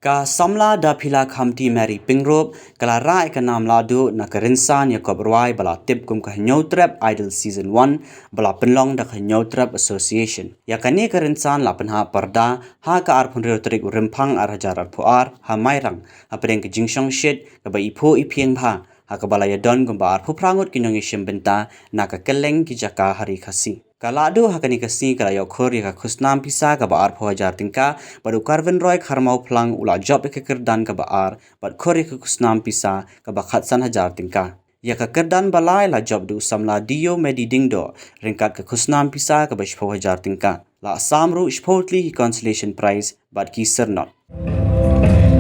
Ka samla Daphilakhamti mari pingrop kala rai ka nam lahduh na ka rynsan ïakob rwai bala tip kum ka Hynñiewtrep Idol Season 1 bala penlong da ka Hynñiewtrep Association. Ya ka ni ka rynsan la penha parda ha ka arpun rioterik urimpang arhajar arpuar ha mairang ha pedeng ke jingsong shit ka ba ipo ipieng bha ha ka bala yadon kum ba arpu prangut kinyong ishim benta na ka keleng ki jaka hari kasi. Ka lahduh hakani kasi kala yokhor ya ka khusnam pisa ka baar phajar tingka baru karven roy kharmau plang ula job ke kerdan ka baar bat khor ya ka khusnam pisa ka ba khatsan hajar tingka ya ka kerdan balai la job du samla dio medi dingdo ringkat ka khusnam pisa ka ba shpho hajar tingka la samru shphotli consolation prize bat ki sernot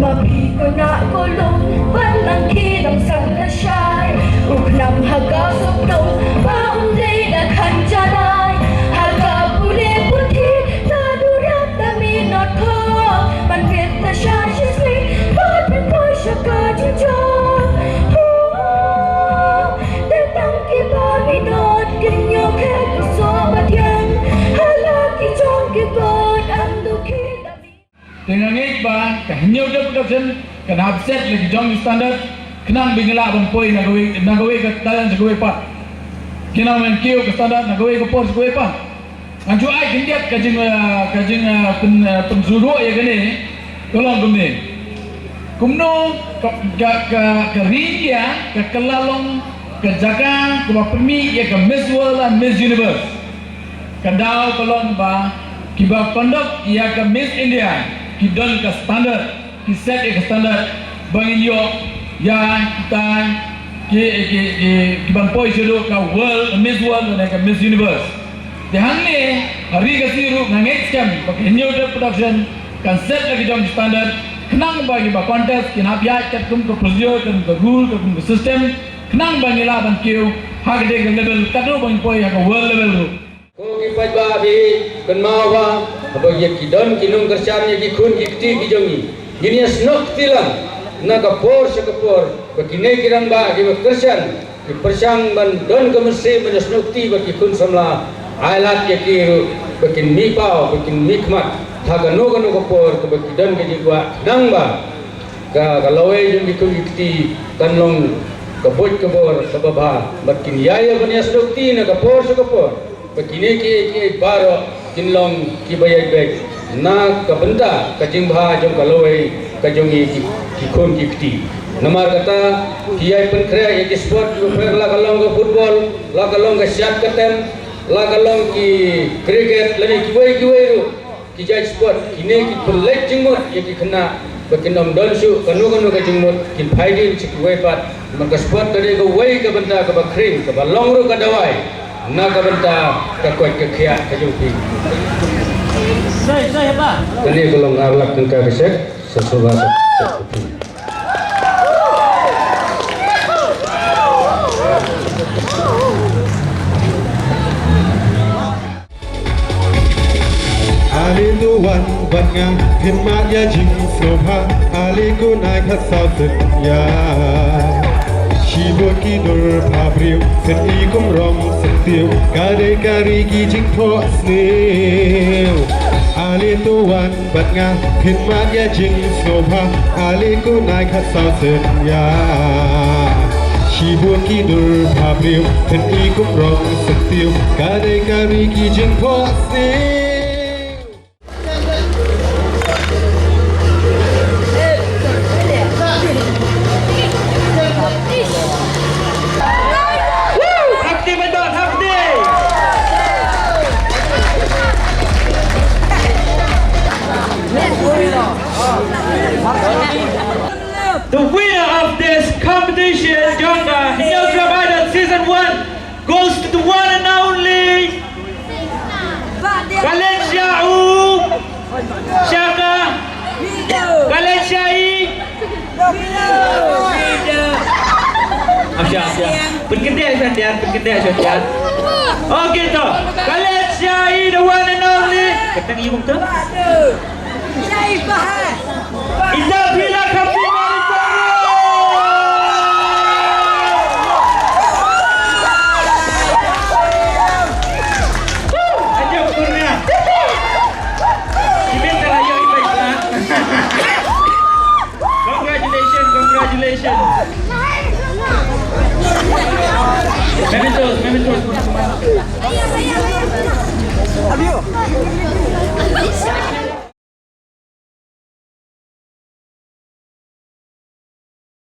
Mabi ko na kulong walang kinang sang nasyay Uknam haga supnong paunday na kanjanay Haga puli puti tadurat na minot ko Manvit na siya shisli Batin ko siya kajijong Datang kiba minot Kinyo keto batyan Halaki jong kibon ang dukin Dengan ba ka Hynñiewtrep production kan upset lagi jong standard kenang bingala bampoi nagawe ka talan sa gawe pa kinang men kiyo ka standard nagawe ka pos gawe pa anju ai kindiat kajing pensuru ya gani tolong gumne kumno ka rindia ka kelalong ka jaga ka pemi ya ka Miss World and Miss Universe kadau tolong ba kiba kondok ya ka Miss India kidon ka standard kiset ka standard bangin yo ya kita kibang poi selo ka world Miss World dan ka Miss Universe dehang ni hari ka siru ngangit scam pakai Hynñiewtrep production kan set lagi jom standard kenang bagi ba contest kinap ya kat kum ko procedure kan ko rule ko kum system kenang bagi la ban kiu hak de level kado bang poi ka world level ru ko ki pai ba bi kan ma wa abo ye ki don ki nung kersan ye ki khun ki ti ki jongi gini snok tilang na ka por se ka por ba ki ne ki rang ba ki kersan ki persang ban don ka mesti ban snok ti ba ki khun samla ailat ye ki ru ba ki mi pao ba ki mi khmat tha ka no ka por ka ba ki don ki wa dang ba ka lawe jung ki khun ki ti kan long ka boj ka bor ka ba ba ki ya ban snok ti na ka por se ka por begini ki baro kinlong ki bayai beg na ka benda ka jingbha jong kaloi ka jongi ki khon ki kti namar kata ki ai pen khre ye ki sport ko fer la kalong ka football la kalong ka shot katem la kalong ki cricket lani ki wei ru ki jai sport kine ki pelek jingmot ye ki khna bakinom donsu kanu ka jingmot ki phaidi chi wei pat maka sport tade ko wei ka benda ka bakring ka balong ru ka dawai na ka benta ka kuat ka khia ka jumpi sai apa tadi kalau ngarlak tengka besek sesuatu Aliluan bangang himmat ya jing soha aliku naik hasau setia Shibut kidur pabriu seni kum rom setiu kade kari gijing po snew Ali tuan batnga himmat ya jing soha aliku naik hasau senya Shibut kidur pabriu seni kum rom setiu kade kari gijing po snew The winner of this competition, Hynñiewtrep Idol Season 1, goes to the one and only Valencia Shaka Valencia Oh gitu Valencia the one and only ketang ibu tu Daphilakhamti Congratulations.